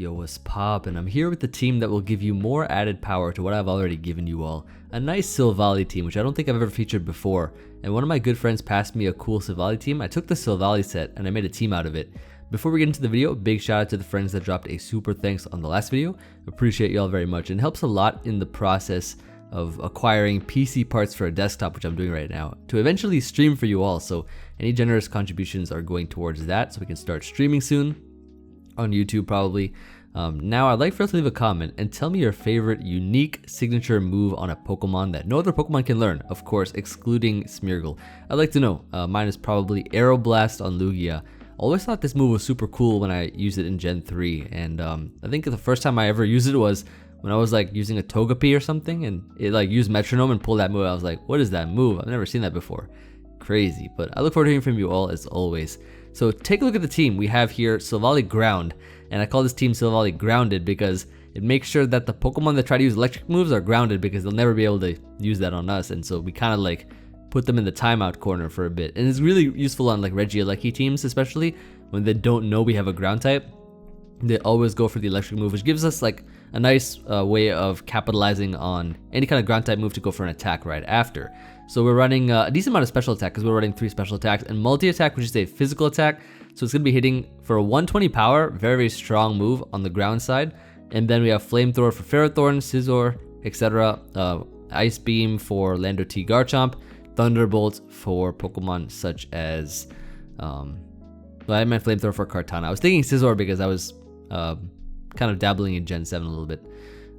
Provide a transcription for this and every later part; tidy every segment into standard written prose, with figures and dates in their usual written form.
Yo, what's poppin'? I'm here with the team that will give you more added power to what I've already given you all. A nice Silvally team, which I don't think I've ever featured before. And one of my good friends passed me a cool Silvally team. I took the Silvally set and I made a team out of it. Before we get into the video, big shout out to the friends that dropped a super thanks on the last video. Appreciate y'all very much, and it helps a lot in the process of acquiring PC parts for a desktop, which I'm doing right now, to eventually stream for you all. So any generous contributions are going towards that, so we can start streaming soon on YouTube probably. Now I'd like for us to leave a comment and tell me your favorite unique signature move on a Pokemon that no other Pokemon can learn, of course excluding Smeargle. I'd like to know. Mine is probably Aeroblast on Lugia. Always thought this move was super cool when I used it in Gen 3, and I think the first time I ever used it was when I was like using a Togepi or something, and it like used Metronome and pulled that move. I was like, what is that move? I've never seen that before. Crazy. But I look forward to hearing from you all as always. So take a look at the team. We have here Silvally Ground, and I call this team Silvally Grounded because it makes sure that the Pokemon that try to use electric moves are grounded, because they'll never be able to use that on us, and so we kind of like put them in the timeout corner for a bit. And it's really useful on like Regieleki teams, especially when they don't know we have a ground type. They always go for the electric move, which gives us like a nice way of capitalizing on any kind of ground type move to go for an attack right after. So we're running a decent amount of special attack because we're running 3 special attacks and multi-attack, which is a physical attack. So it's going to be hitting for a 120 power, very, very strong move on the ground side. And then we have Flamethrower for Ferrothorn, Scizor, etc. Ice Beam for Lando T Garchomp, Thunderbolt for Pokemon such as, well, I meant Flamethrower for Kartana. I was thinking Scizor because I was kind of dabbling in Gen 7 a little bit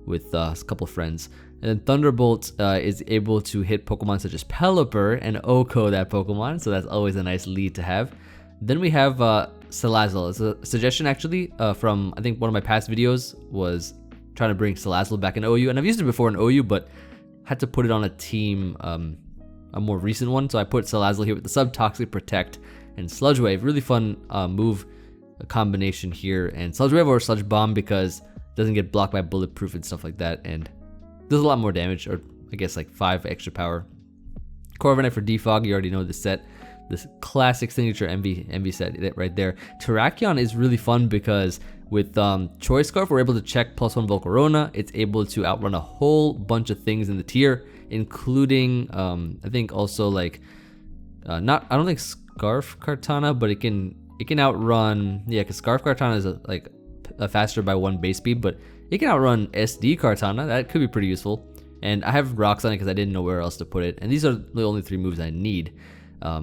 with a couple friends. And then Thunderbolt is able to hit Pokemon such as Pelipper and OHKO that Pokemon, so that's always a nice lead to have. Then we have Salazzle. It's a suggestion actually from, I think one of my past videos was trying to bring Salazzle back in OU, and I've used it before in OU, but had to put it on a team, a more recent one, so I put Salazzle here with the Sub Toxic Protect and Sludge Wave. Really fun move combination here, and Sludge Wave or Sludge Bomb because it doesn't get blocked by Bulletproof and stuff like that, and does a lot more damage, or I guess like 5 extra power. Corviknight for Defog, you already know this set. This classic signature Emvee set right there. Terrakion is really fun because with Choice Scarf, we're able to check +1 Volcarona. It's able to outrun a whole bunch of things in the tier, including I think also like I don't think Scarf Kartana, but it can outrun, yeah, because Scarf Kartana is like a faster by 1 base speed, but it can outrun SD Kartana. That could be pretty useful. And I have rocks on it because I didn't know where else to put it. And these are the only 3 moves I need.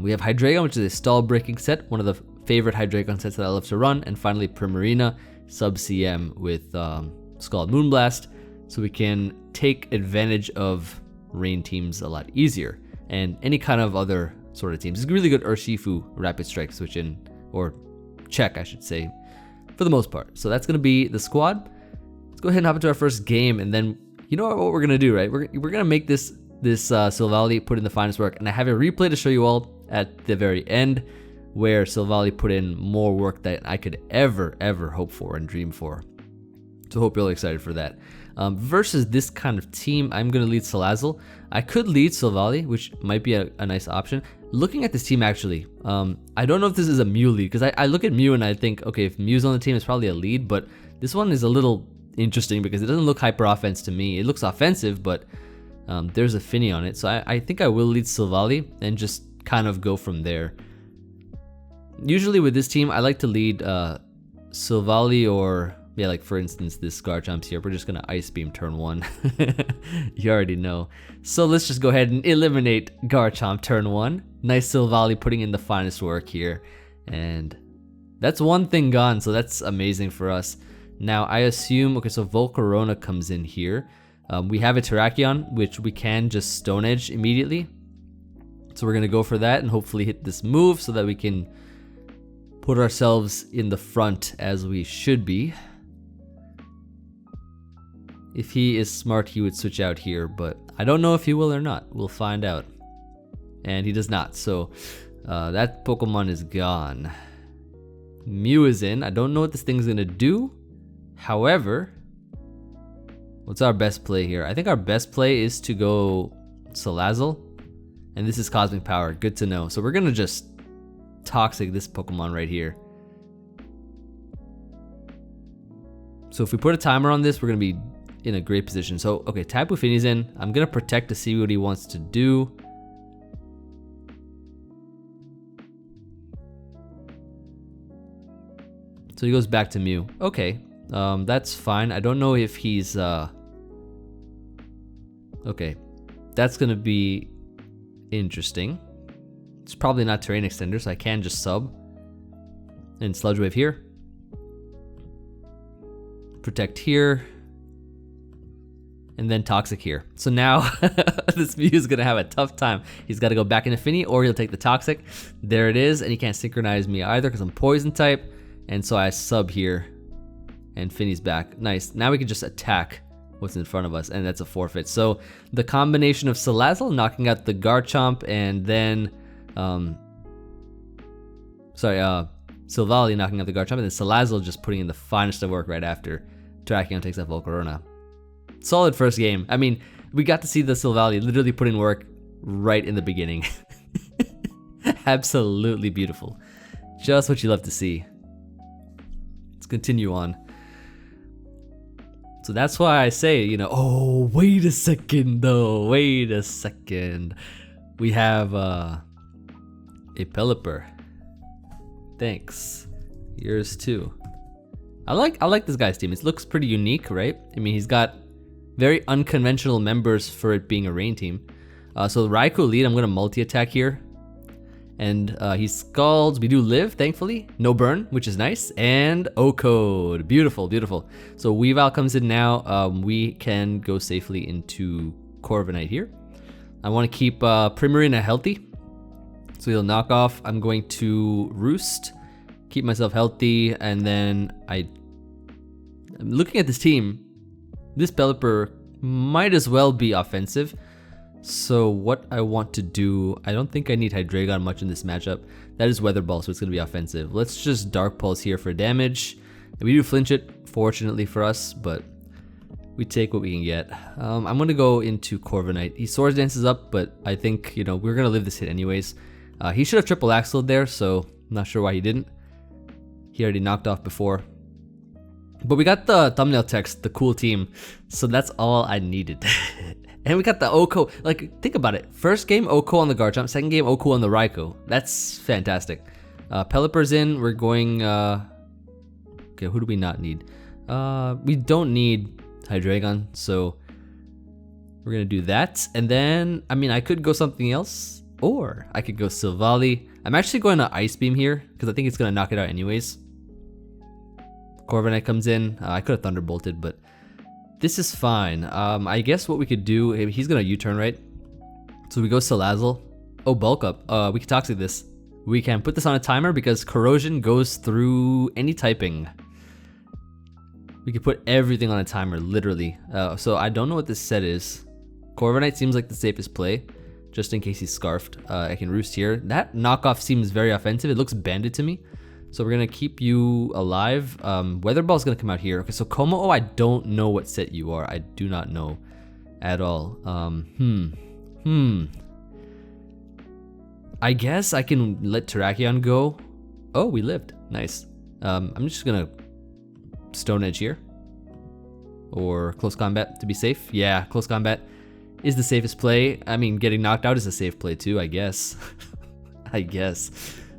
We have Hydreigon, which is a stall breaking set, one of the favorite Hydreigon sets that I love to run. And finally Primarina, Sub CM with Scald Moonblast, so we can take advantage of rain teams a lot easier. And any kind of other sort of teams. It's really good Urshifu Rapid Strike switch in, or check I should say, for the most part. So that's going to be the squad. Let's go ahead and hop into our first game, and then you know what we're going to do, right? We're going to make this Silvally put in the finest work, and I have a replay to show you all at the very end where Silvally put in more work that I could ever hope for and dream for. So hope you're all excited for that. Versus this kind of team, I'm going to lead Salazzle. I could lead Silvally, which might be a nice option. Looking at this team actually, I don't know if this is a Mew lead, because I look at Mew and I think, okay, if Mew's on the team, it's probably a lead, but this one is a little interesting because it doesn't look hyper offense to me. It looks offensive, but there's a Finny on it, so I think I will lead Silvally and just kind of go from there. Usually with this team, I like to lead Silvally, or yeah, like for instance this Garchomp's here. We're just gonna Ice Beam turn 1. You already know. So let's just go ahead and eliminate Garchomp turn 1. Nice Silvally putting in the finest work here, and that's one thing gone, so that's amazing for us. Now I assume, okay, so Volcarona comes in here. We have a Terrakion, which we can just Stone Edge immediately. So we're going to go for that and hopefully hit this move so that we can put ourselves in the front as we should be. If he is smart, he would switch out here, but I don't know if he will or not. We'll find out. And he does not, so that Pokemon is gone. Mew is in. I don't know what this thing's going to do. However, what's our best play here? I think our best play is to go Salazzle, and this is Cosmic Power. Good to know. So we're gonna just Toxic this Pokemon right here. So if we put a timer on this, we're gonna be in a great position. So okay, Tapu Finney's in. I'm gonna protect to see what he wants to do. So he goes back to Mew. Okay, that's fine. I don't know if he's okay, that's gonna be interesting. It's probably not terrain extender, so I can just sub and Sludge Wave here. Protect here. And then Toxic here. So now this Mew is gonna have a tough time. He's gotta go back into Finny or he'll take the Toxic. There it is, and he can't synchronize me either because I'm poison type. And so I sub here and Finny's back. Nice, now we can just attack what's in front of us, and that's a forfeit. So the combination of Salazzle knocking out the Garchomp and then, Silvally knocking out the Garchomp and then Salazzle just putting in the finest of work right after Terrakion takes out Volcarona. Solid first game. I mean, we got to see the Silvally literally put in work right in the beginning. Absolutely beautiful. Just what you love to see. Let's continue on. So that's why I say, you know, oh, wait a second though, wait a second. We have a Pelipper. Thanks. Yours too. I like this guy's team. It looks pretty unique, right? I mean, he's got very unconventional members for it being a rain team. So Raikou lead, I'm gonna multi-attack here. And he scalds, we do live, thankfully. No burn, which is nice. And OHKO, beautiful, beautiful. So Weavile comes in now. We can go safely into Corviknight here. I wanna keep Primarina healthy. So he'll knock off. I'm going to Roost, keep myself healthy, and then I'm looking at this team. This Pelipper might as well be offensive. So what I want to do, I don't think I need Hydreigon much in this matchup. That is Weather Ball, so it's going to be offensive. Let's just Dark Pulse here for damage. We do flinch it, fortunately for us, but we take what we can get. I'm going to go into Corviknight. He Swords Dances up, but I think, you know, we're going to live this hit anyways. He should have triple axled there, so I'm not sure why he didn't. He already knocked off before. But we got the thumbnail text, the cool team, so that's all I needed. And we got the OHKO. Like, think about it. First game OHKO on the Garchomp, second game OHKO on the Raikou. That's fantastic. Pelipper's in. We're going. Okay, who do we not need? We don't need Hydreigon, so we're gonna do that. And then, I mean, I could go something else, or I could go Silvally. I'm actually going to Ice Beam here because I think it's gonna knock it out anyways. Corviknight comes in. I could have Thunderbolted, but this is fine. I guess what we could do, he's gonna U-turn, right? So we go Salazzle. Oh, bulk up. We can Toxic this. We can put this on a timer because Corrosion goes through any typing. We can put everything on a timer, literally. So I don't know what this set is. Corviknight seems like the safest play, just in case he's Scarfed. I can Roost here. That knockoff seems very offensive. It looks banded to me. So we're gonna keep you alive. Weather Ball's gonna come out here. Okay, so Como, I don't know what set you are. I do not know at all. I guess I can let Terrakion go. Oh, we lived. Nice. I'm just gonna Stone Edge here. Or Close Combat to be safe. Yeah, Close Combat is the safest play. I mean, getting knocked out is a safe play too, I guess. I guess.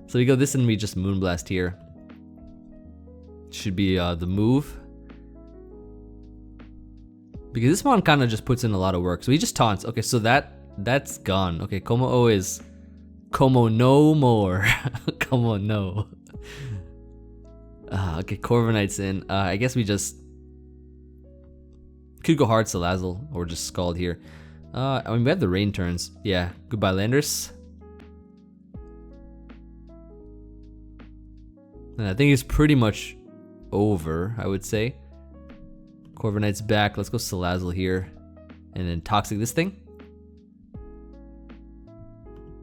So we go this and we just Moonblast here. Should be the move. Because this one kind of just puts in a lot of work. So he just taunts. Okay, so that's gone. Okay, Como is Como no more. Como no. Okay, Corviknight's in. I guess we just could go hard Salazzle or just Scald here. I mean, we have the rain turns. Yeah, goodbye Landers. And I think it's pretty much over, I would say. Corviknight's back. Let's go Salazzle here. And then Toxic this thing.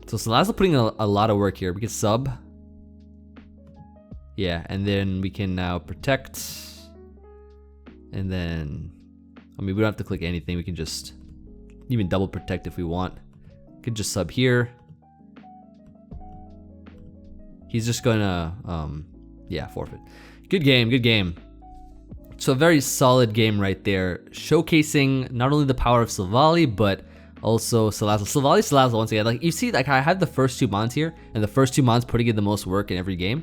So Salazzle putting a lot of work here. We can sub. Yeah, and then we can now protect. And then, I mean, we don't have to click anything. We can just even double protect if we want. Could just sub here. He's just gonna, yeah, forfeit. Good game, good game. So a very solid game right there, showcasing not only the power of Silvally, but also Salazzle. Salazzle once again, like you see, like I had the first 2 mons here, and the first 2 mons putting in the most work in every game.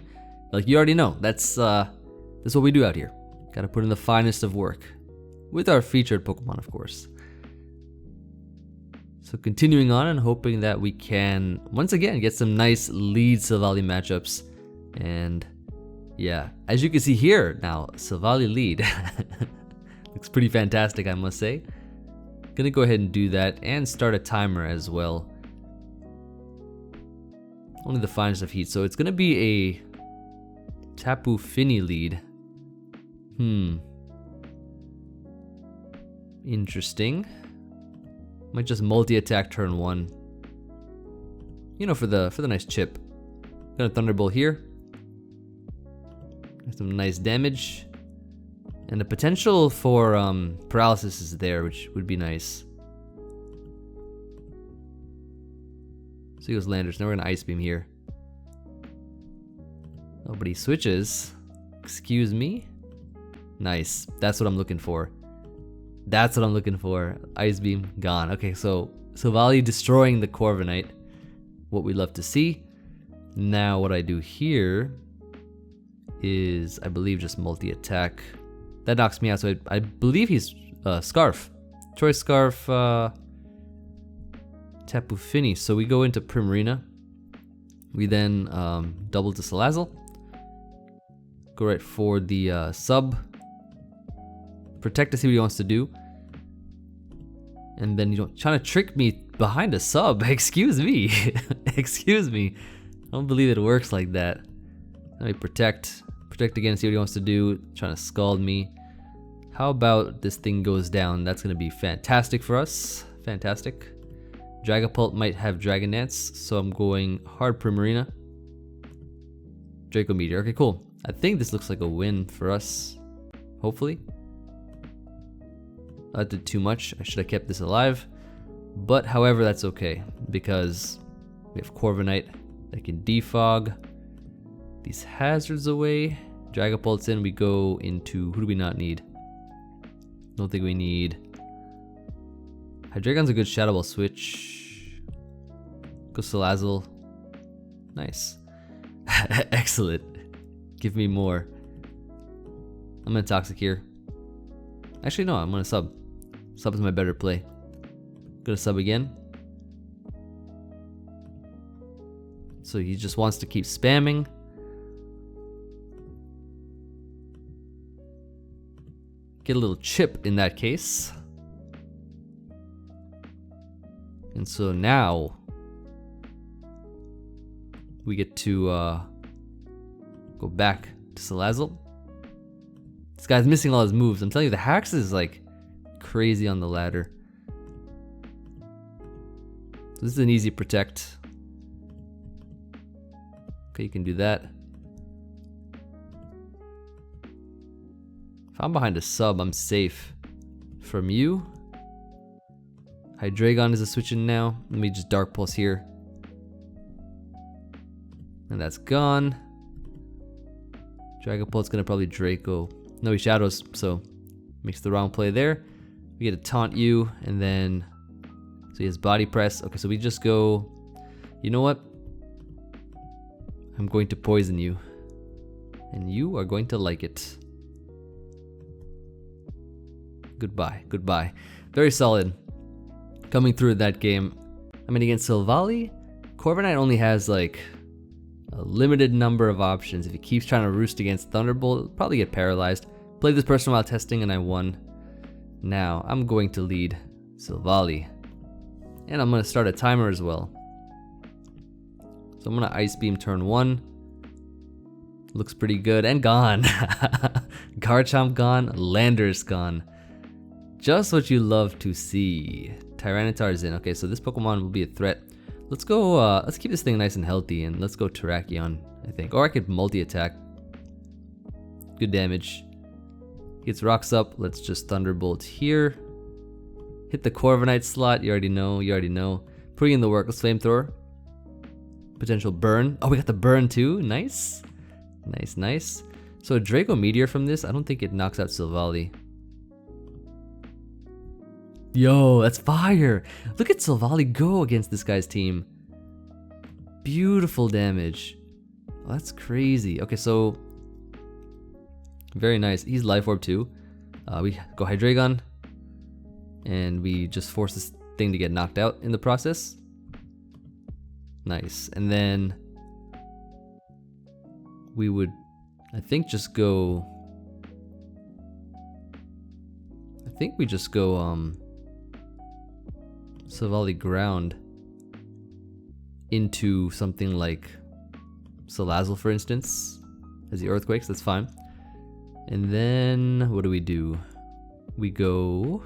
Like you already know, that's what we do out here. Gotta put in the finest of work. With our featured Pokemon, of course. So continuing on and hoping that we can, once again, get some nice lead Silvally matchups. And yeah, as you can see here, now Silvally lead. Looks pretty fantastic, I must say. Gonna go ahead and do that and start a timer as well. Only the finest of heat, so it's gonna be a Tapu Fini lead. Interesting. Might just multi-attack turn 1. You know, for the nice chip. Gonna Thunderbolt here. Some nice damage. And the potential for paralysis is there, which would be nice. So he goes Landers. Now we're gonna Ice Beam here. Nobody switches. Excuse me? Nice. That's what I'm looking for. That's what I'm looking for. Ice Beam, gone. Okay, so Silvally destroying the Corviknight. What we love to see. Now what I do here is, I believe, just multi-attack. That knocks me out, so I believe he's Scarf. Choice Scarf, Tapu Fini. So we go into Primarina. We then double to Salazzle. Go right for the sub. Protect to see what he wants to do. And then you don't trying to trick me behind a sub. Excuse me. Excuse me. I don't believe it works like that. Let me protect. Protect again, see what he wants to do. Trying to scald me. How about this thing goes down? That's gonna be fantastic for us. Fantastic. Dragapult might have Dragon Dance, so I'm going hard Primarina. Draco Meteor. Okay, cool. I think this looks like a win for us. Hopefully. That did too much. I should have kept this alive. But however, that's okay. Because we have Corviknight that can defog these hazards away. Dragapult's in. We go into, who do we not need? Don't think we need. Hydreigon's a good Shadow Ball switch. Go Salazzle. Nice. Excellent. Give me more. I'm gonna Toxic here. Actually, no, I'm gonna sub. Sub is my better play. Gonna sub again. So he just wants to keep spamming. Get a little chip in that case. And so now we get to go back to Salazzle. This guy's missing all his moves. I'm telling you, the Hax is like crazy on the ladder. So this is an easy protect. Okay, you can do that. If I'm behind a sub, I'm safe. From you, Hydreigon is a switch in now. Let me just Dark Pulse here. And that's gone. Dragapult's gonna probably Draco. No, he Shadows, so makes the wrong play there. We get to taunt you, and then so he has Body Press. Okay, so we just go. You know what? I'm going to poison you, and you are going to like it. Goodbye, goodbye. Very solid. Coming through that game. I mean, against Silvally, Corviknight only has like a limited number of options. If he keeps trying to roost against Thunderbolt, he'll probably get paralyzed. Played this person while testing and I won. Now, I'm going to lead Silvally. And I'm going to start a timer as well. So I'm going to Ice Beam turn 1. Looks pretty good. And gone. Garchomp gone. Landers gone. Just what you love to see. Tyranitar's in. Okay, so this Pokemon will be a threat. Let's go, let's keep this thing nice and healthy, and let's go Terrakion, I think. Or I could multi-attack. Good damage. Gets rocks up. Let's just Thunderbolt here. Hit the Corviknight slot. You already know, you already know. Putting in the work. Let's Flamethrower. Potential burn. Oh, we got the burn too. Nice. Nice, nice. So a Draco Meteor from this, I don't think it knocks out Silvally. Yo, that's fire! Look at Silvally go against this guy's team. Beautiful damage. Oh, that's crazy. Okay, so very nice. He's Life Orb too. We go Hydreigon, and we just force this thing to get knocked out in the process. Nice. And then we would, I think, just go. I think we just go Silvally Ground into something like Salazzle, for instance, as the Earthquakes. That's fine. And then what do? We go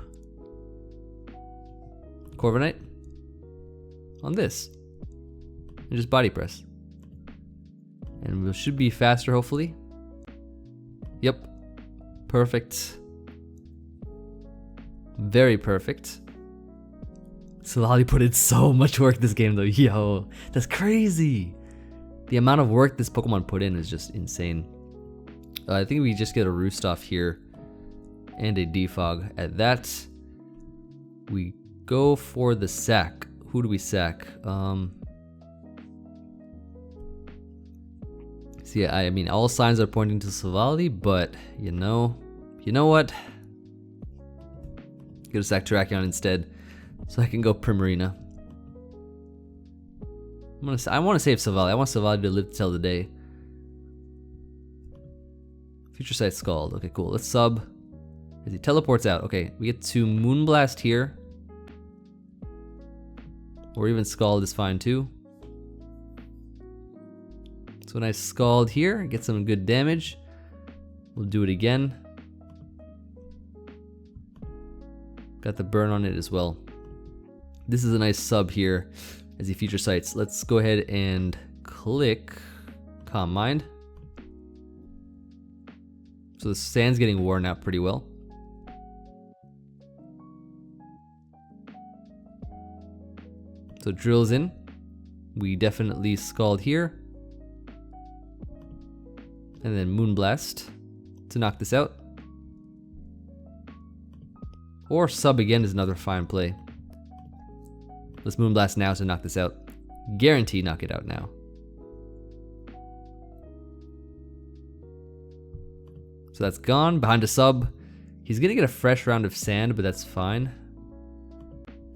Corviknight on this and just body press, and we should be faster, hopefully. Yep, perfect, very perfect. Silvally put in so much work this game though. Yo, that's crazy. The amount of work this Pokemon put in is just insane. I think we just get a Roost off here and a Defog. At that, we go for the sack. Who do we sack? See, I mean, all signs are pointing to Silvally, but you know what? Gonna sack Terrakion instead, so I can go Primarina. I want to save Silvally. I want Silvally to live to tell the day. Future Sight Scald. Okay, cool. Let's sub as he teleports out. Okay, we get to Moonblast here. Or even Scald is fine too. So a nice Scald here. Get some good damage. We'll do it again. Got the burn on it as well. This is a nice sub here as he Future Sights. Let's go ahead and click Calm Mind. So the sand's getting worn out pretty well. So drills in. We definitely Scald here. And then Moonblast to knock this out. Or sub again is another fine play. Let's Moonblast now to knock this out. Guarantee knock it out now. So that's gone. Behind a sub. He's gonna get a fresh round of sand, but that's fine.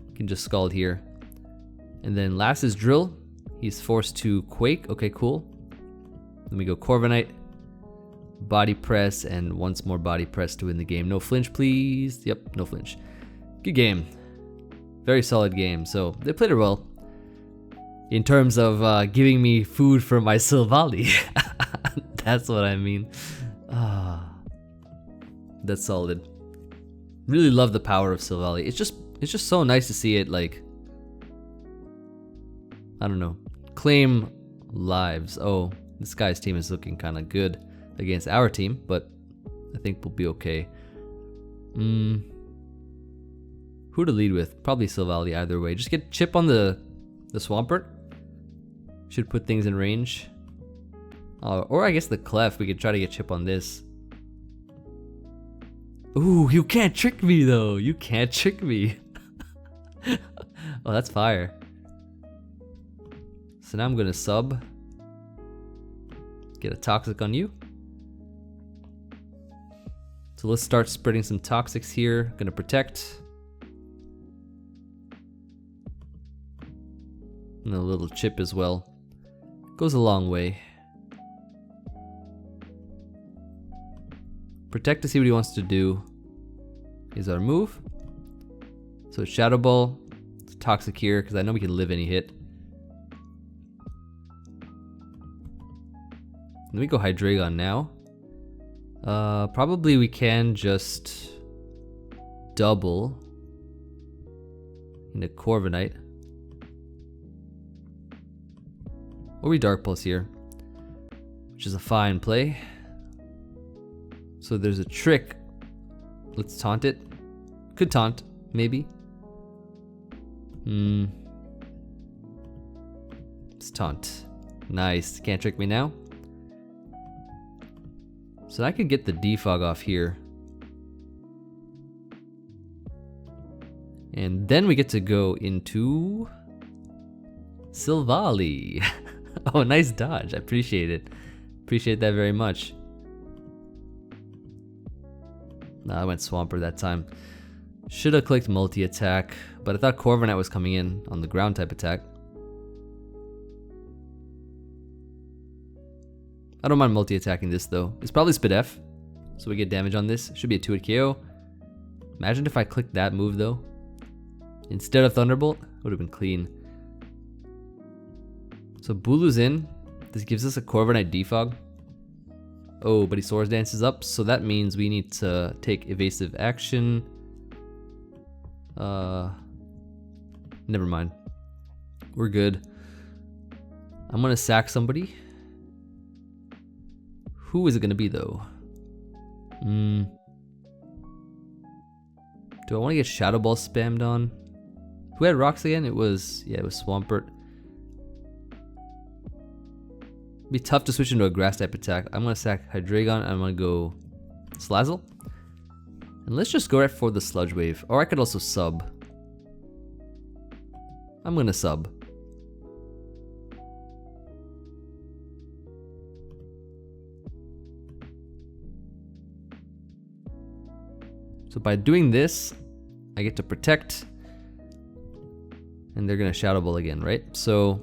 You can just Scald here. And then last is Drill. He's forced to Quake. Okay, cool. Then we go Corviknight. Body press, and once more body press to win the game. No flinch, please. Yep, no flinch. Good game. Very solid game. So they played it well. In terms of giving me food for my Silvally. That's what I mean. That's solid. Really love the power of Silvally. It's just so nice to see it, like, I don't know, claim lives. Oh, this guy's team is looking kind of good against our team, but I think we'll be okay. Who to lead with? Probably Silvally either way. Just get Chip on the Swampert. Should put things in range. Or I guess the Clef. We could try to get Chip on this. Ooh, you can't trick me though. You can't trick me. Oh, that's fire. So now I'm gonna sub. Get a Toxic on you. So let's start spreading some Toxics here. Gonna protect. And a little Chip as well. Goes a long way. Protect to see what he wants to do is our move. So Shadow Ball, it's Toxic here because I know we can live any hit. Then we go Hydreigon now. Probably we can just double into Corviknight. Or we Dark Pulse here, which is a fine play. So there's a trick. Let's taunt it. Could taunt, maybe. Let's taunt. Nice. Can't trick me now. So I could get the defog off here. And then we get to go into Silvally. Oh, nice dodge. I appreciate it. Appreciate that very much. Nah, I went Swampert that time. Should have clicked multi-attack, but I thought Corviknight was coming in on the ground type attack. I don't mind multi-attacking this though. It's probably Spit F, so we get damage on this. Should be a 2-hit KO. Imagine if I clicked that move though. Instead of Thunderbolt, would have been clean. So Bulu's in. This gives us a Corviknight defog. Oh, but he Swords Dances up, so that means we need to take evasive action. Never mind. We're good. I'm gonna sack somebody. Who is it gonna be though? Do I want to get Shadow Ball spammed on? Who had rocks again? It was Swampert. Be tough to switch into a grass type attack. I'm gonna sack Hydreigon. I'm gonna go Salazzle. And let's just go right for the Sludge Wave. Or I could also sub. I'm gonna sub. So by doing this, I get to protect. And they're gonna Shadow Ball again, right? So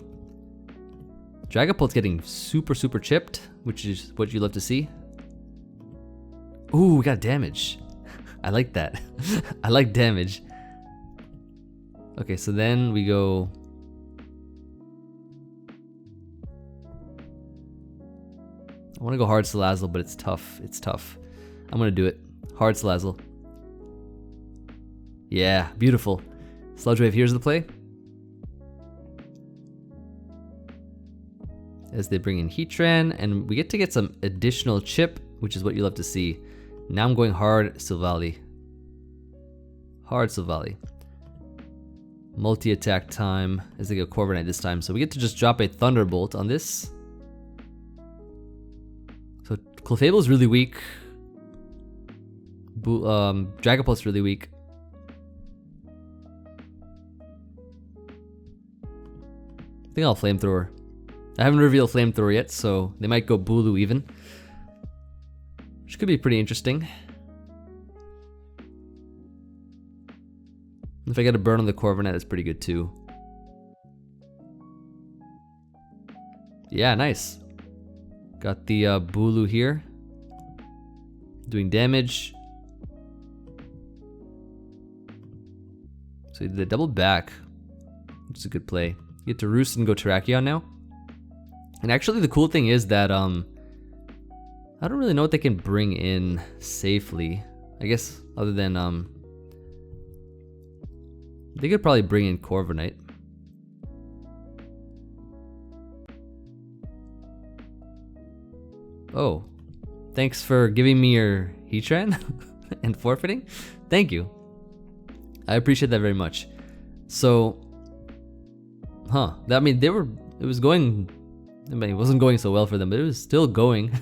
Dragapult's getting super chipped, which is what you love to see. Ooh, we got damage. I like that. I like damage. Okay, so then we go. I want to go hard Salazzle, but it's tough. It's tough. I'm gonna do it. Hard Salazzle. Yeah, beautiful. Sludge Wave, here's the play. As they bring in Heatran, and we get to get some additional chip, which is what you love to see. Now I'm going hard Silvally. Hard Silvally. Multi-attack time as they go Corviknight this time. So we get to just drop a Thunderbolt on this. So Clefable's really weak. Dragapult's really weak. I think I'll Flamethrower. I haven't revealed Flamethrower yet, so they might go Bulu even. Which could be pretty interesting. If I get a burn on the Corviknight, that's pretty good too. Yeah, nice. Got the Bulu here. Doing damage. So the double back, which is a good play. You get to Roost and go Terrakion now. And actually the cool thing is that I don't really know what they can bring in safely. I guess other than they could probably bring in Corviknight. Oh, thanks for giving me your Heatran and forfeiting. Thank you. I appreciate that very much. So, I mean, it was going. I mean, it wasn't going so well for them, but it was still going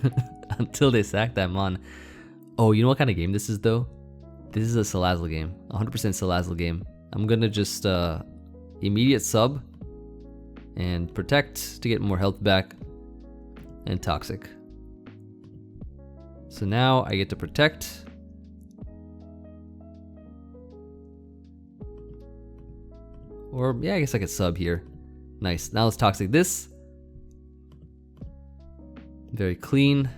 until they sacked that Mon. Oh, you know what kind of game this is though? This is a Salazzle game, 100% Salazzle game. I'm gonna just immediate sub and protect to get more health back and toxic. So now I get to protect. Or yeah, I guess I could sub here. Nice, now let's toxic this. Very clean.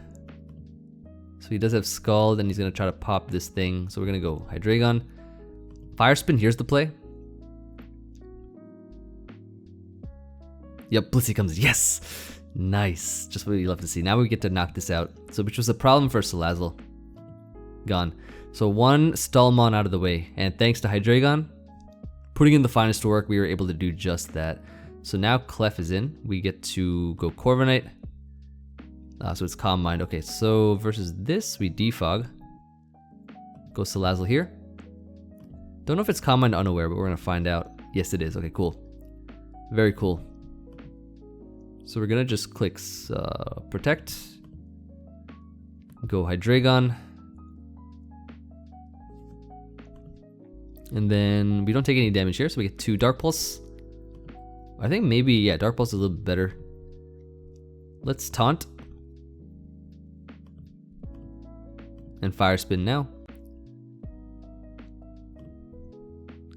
So he does have Scald and he's gonna try to pop this thing. So we're gonna go Hydreigon. Fire Spin, here's the play. Yep, Blissey comes, yes! Nice, just what you love to see. Now we get to knock this out. So which was a problem for Salazzle. Gone. So one Stallmon out of the way. And thanks to Hydreigon, putting in the finest work, we were able to do just that. So now Clef is in. We get to go Corviknight. So it's Calm Mind. Okay, so versus this, we defog. Go Salazzle here. Don't know if it's Calm Mind Unaware, but we're gonna find out. Yes, it is. Okay, cool. Very cool. So we're gonna just click Protect. Go Hydreigon. And then we don't take any damage here, so we get 2 Dark Pulse. I think maybe, yeah, Dark Pulse is a little bit better. Let's Taunt. And Fire Spin now.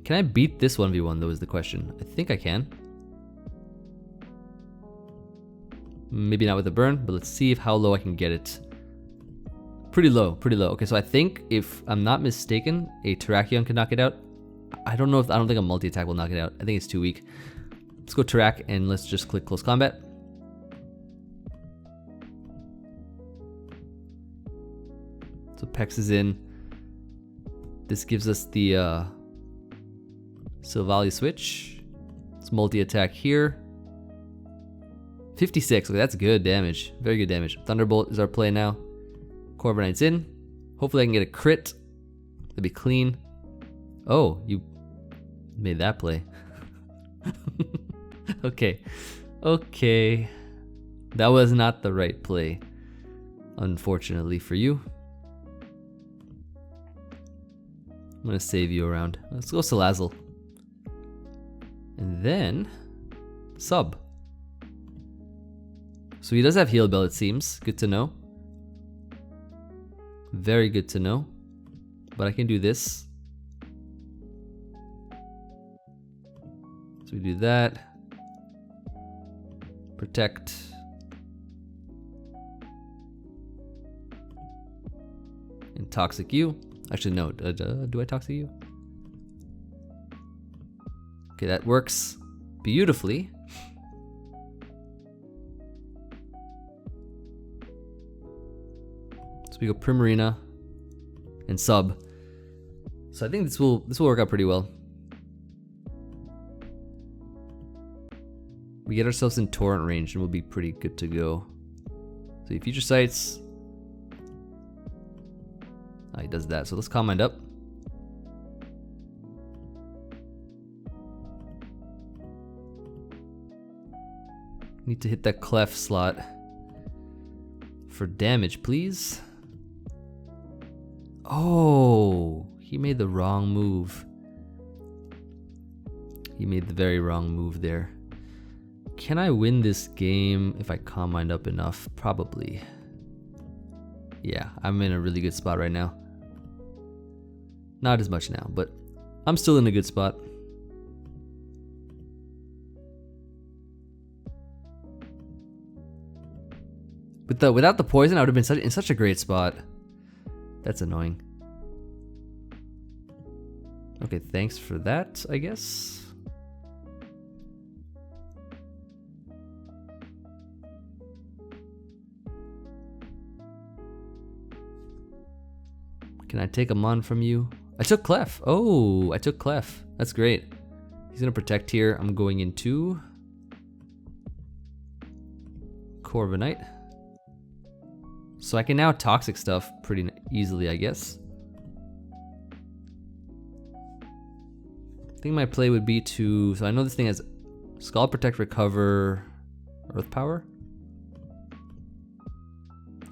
Can I beat this 1v1 though is the question. I think I can. Maybe not with a burn, but let's see how low I can get it. Pretty low, pretty low. Okay, so I think if I'm not mistaken, a Terrakion can knock it out. I don't think a multi-attack will knock it out. I think it's too weak. Let's go Terrak and let's just click Close Combat. So Pex is in. This gives us the Silvally switch. It's multi-attack here. 56, okay, that's good damage. Very good damage. Thunderbolt is our play now. Corviknight's in. Hopefully I can get a crit. That'd be clean. Oh, you made that play. Okay. Okay. That was not the right play, unfortunately for you. I'm gonna save you around. Let's go Salazzle. And then Sub. So he does have Heal Bell, it seems. Good to know. Very good to know. But I can do this. So we do that. Protect. And Toxic you. Actually, no. Do I Toxic you? Okay, that works beautifully. So we go Primarina and Sub. So I think this will work out pretty well. We get ourselves in Torrent range and we'll be pretty good to go. So he Future Sights. He does that. So let's Calm Mind up. Need to hit that Clef slot for damage, please. Oh, he made the wrong move. He made the very wrong move there. Can I win this game if I Calm Mind up enough? Probably. Yeah, I'm in a really good spot right now. Not as much now, but I'm still in a good spot. Without the poison, I would have been in such a great spot. That's annoying. Okay, thanks for that, I guess. Can I take a Mon from you? I took Clef. Oh, I took Clef. That's great. He's gonna protect here. I'm going into Corviknight. So I can now Toxic stuff pretty easily, I guess. I think my play would be to, so I know this thing has Scald, Protect, Recover, Earth Power.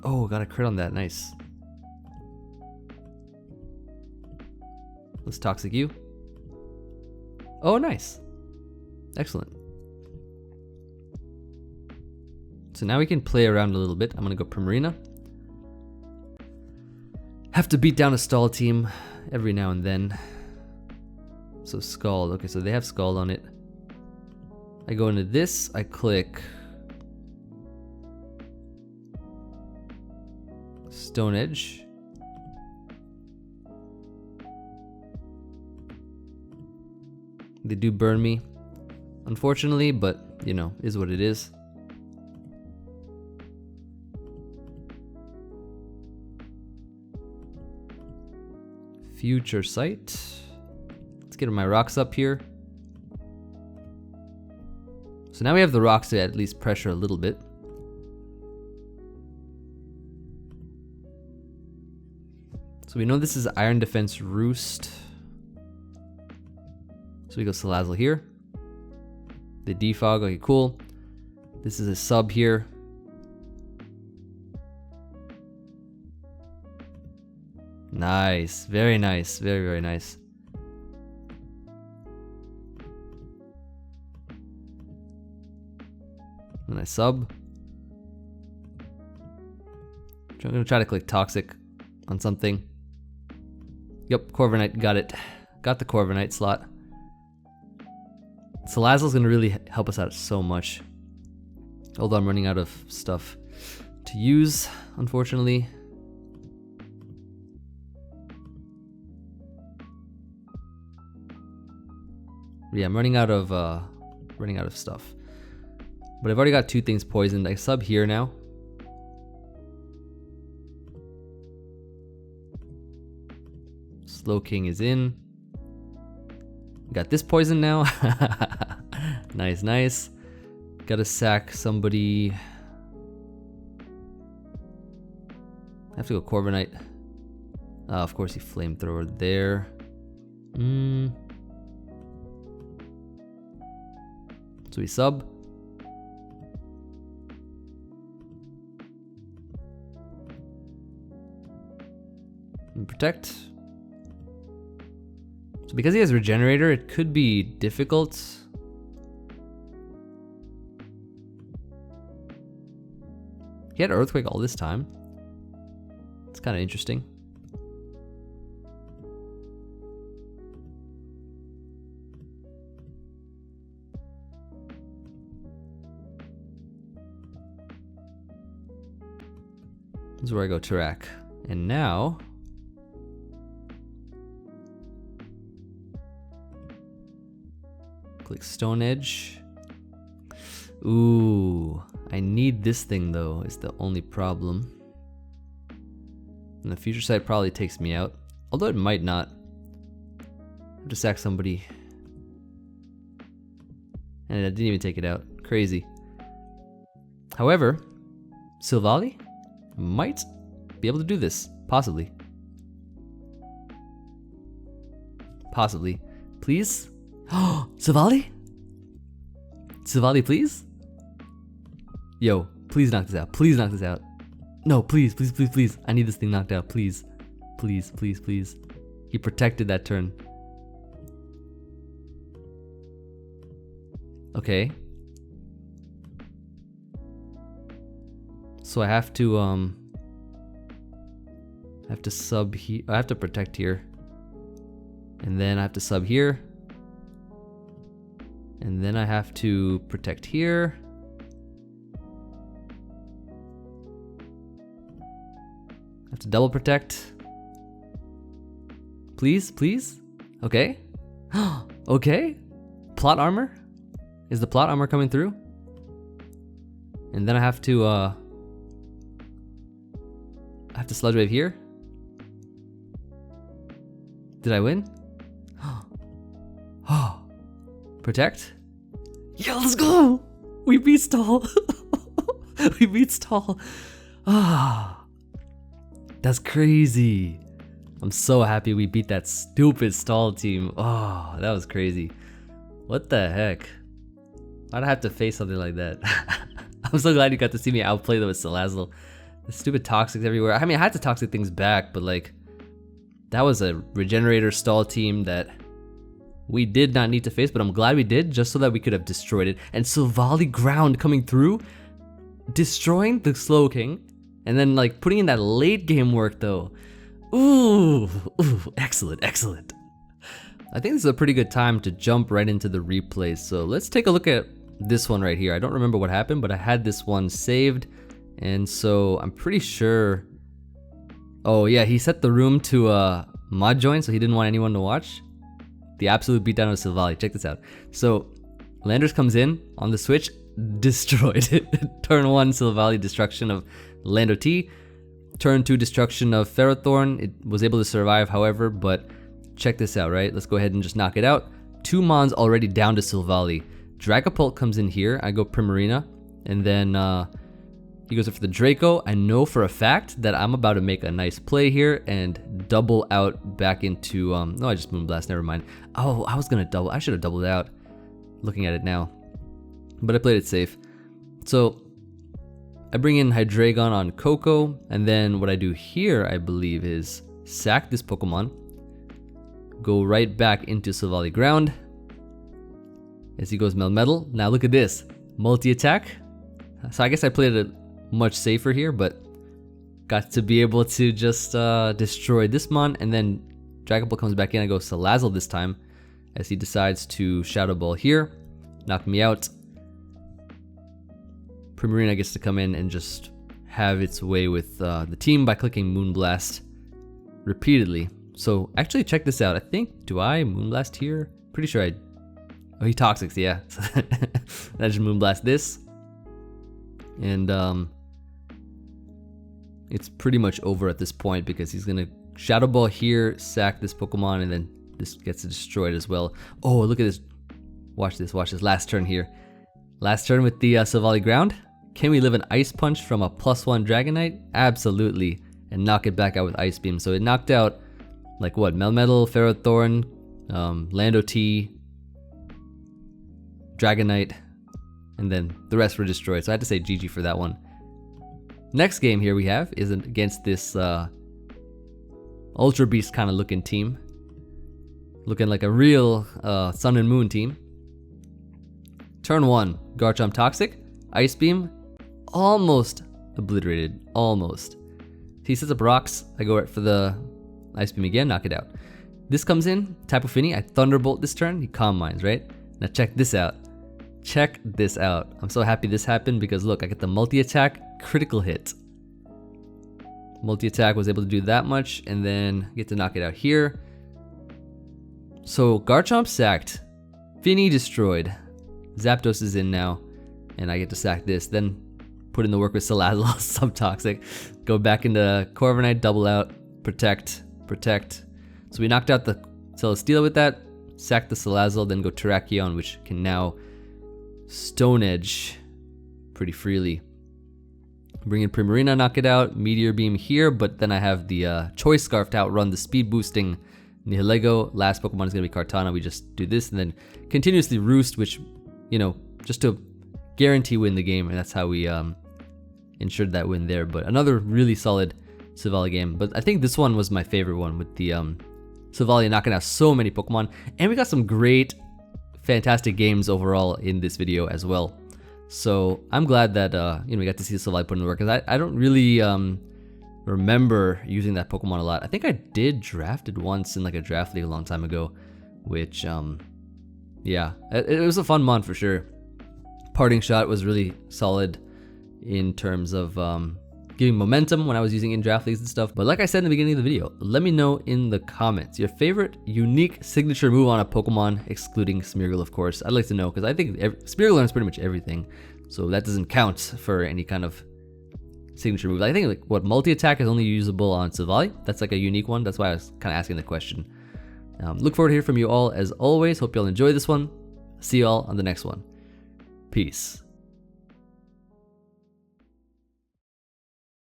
Oh, got a crit on that, nice. Let's Toxic you. Oh, nice. Excellent. So now we can play around a little bit. I'm gonna go Primarina. Have to beat down a stall team every now and then. So Scald, okay, so they have Scald on it. I go into this, I click Stone Edge. They do burn me, unfortunately, but you know, is what it is. Future Sight. Let's get my rocks up here. So now we have the rocks to at least pressure a little bit. So we know this is Iron Defense Roost. So we go Salazzle here. The Defog, okay, cool. This is a Sub here. Nice. Very nice. Very, very nice. And I sub. I'm gonna try to click Toxic on something. Yep, Corviknight, got it. Got the Corviknight slot. Salazzle's gonna really help us out so much. Although I'm running out of stuff to use, unfortunately. Yeah, I'm running out of stuff. But I've already got 2 things poisoned. I sub here now. Slowking is in. Got this poison now. Nice, nice. Gotta sack somebody. I have to go Corviknight. Of course, he Flamethrower there. So we sub. And protect. So because he has Regenerator, it could be difficult. He had Earthquake all this time. It's kind of interesting. This is where I go Terrak. And now click Stone Edge. Ooh, I need this thing though, is the only problem. And the Future Sight probably takes me out, although it might not. I have to sack somebody. And I didn't even take it out. Crazy. However, Silvally might be able to do this. Possibly. Possibly. Please? Oh, Silvally? Silvally, please? Yo, please knock this out. Please knock this out. No, please, please, please, please. I need this thing knocked out. Please. Please, please, please. He protected that turn. Okay. So I have to sub here. I have to protect here. And then I have to sub here. And then I have to protect here. I have to double protect. Please, please? Okay. Okay. Plot armor? Is the plot armor coming through? And then I have to Sludge Wave here. Did I win? Protect? Yeah, let's go! We beat Stall! We beat Stall! Ah, that's crazy. I'm so happy we beat that stupid Stall team. Oh, that was crazy. What the heck? Why'd I have to face something like that? I'm so glad you got to see me outplay them with Salazzle. The stupid Toxics everywhere. I mean, I had to Toxic things back, but like, that was a Regenerator Stall team that we did not need to face, but I'm glad we did, just so that we could have destroyed it. And Silvally Ground coming through, destroying the Slowking, and then like putting in that late game work though. Ooh, excellent, excellent. I think this is a pretty good time to jump right into the replays. So let's take a look at this one right here. I don't remember what happened, but I had this one saved. And so I'm pretty sure, oh yeah, he set the room to mod join, so he didn't want anyone to watch. The absolute beatdown of Silvally. Check this out. So Landers comes in on the switch, destroyed it. Turn 1 Silvally destruction of Lando T. Turn 2 destruction of Ferrothorn. It was able to survive, however, but check this out, right? Let's go ahead and just knock it out. 2 Mons already down to Silvally. Dragapult comes in here. I go Primarina, and then he goes up for the Draco. I know for a fact that I'm about to make a nice play here and double out back into, no, I just Moonblast, never mind. Oh, I was gonna double, I should have doubled out, looking at it now. But I played it safe. So, I bring in Hydreigon on Coco, and then what I do here, I believe, is sack this Pokemon, go right back into Silvally Ground as he goes Melmetal. Now look at this, multi-attack. So I guess I played it much safer here, but got to be able to just destroy this mon, and then Dragon Ball comes back in. I go Salazzle this time as he decides to Shadow Ball here, knock me out. Primarina gets to come in and just have its way with the team by clicking Moonblast repeatedly. So actually check this out. I think, do I Moonblast here? Pretty sure I, oh, he Toxics, yeah. So I just Moonblast this. And it's pretty much over at this point because he's gonna Shadow Ball here, sack this Pokemon, and then this gets destroyed as well. Oh, look at this. Watch this, watch this. Last turn here. Last turn with the Silvally Ground. Can we live an Ice Punch from a +1 Dragonite? Absolutely. And knock it back out with Ice Beam. So it knocked out, like what, Melmetal, Ferrothorn, Lando T, Dragonite, and then the rest were destroyed. So I had to say GG for that one. Next game here we have is against this Ultra Beast kind of looking team. Looking like a real Sun and Moon team. Turn 1, Garchomp Toxic, Ice Beam, almost obliterated, almost. He sets up rocks, I go right for the Ice Beam again, knock it out. This comes in, Tapu Fini, I Thunderbolt this turn, he Calm Minds, right? Now check this out. Check this out. I'm so happy this happened because look, I get the multi-attack, critical hit. Multi-attack was able to do that much, and then get to knock it out here. So Garchomp sacked, Fini destroyed, Zapdos is in now, and I get to sack this, then put in the work with Salazzle, Subtoxic, go back into Corviknight, double out, protect, protect. So we knocked out the Celesteela with that, sack the Salazzle, then go Terrakion, which can now Stone Edge pretty freely. Bring in Primarina, knock it out, Meteor Beam here, but then I have the Choice Scarf to outrun the speed boosting Nihilego. Last Pokemon is going to be Kartana. We just do this and then continuously Roost, which, you know, just to guarantee win the game, and that's how we ensured that win there. But another really solid Silvally game. But I think this one was my favorite one with the Silvally knocking out so many Pokemon, and we got some great, fantastic games overall in this video as well. So I'm glad that you know, we got to see Silvally put in the work, because I don't really remember using that Pokemon a lot. I think I did draft it once in like a draft league a long time ago, which yeah, it was a fun mon for sure. Parting Shot was really solid in terms of giving momentum when I was using it in draft leagues and stuff. But like I said in the beginning of the video, let me know in the comments your favorite unique signature move on a Pokemon, excluding Smeargle, of course. I'd like to know, because I think Smeargle learns pretty much everything, so that doesn't count for any kind of signature move. I think like what multi-attack is only usable on Silvally. That's like a unique one. That's why I was kind of asking the question. Look forward to hearing from you all as always. Hope you all enjoy this one. See you all on the next one. Peace.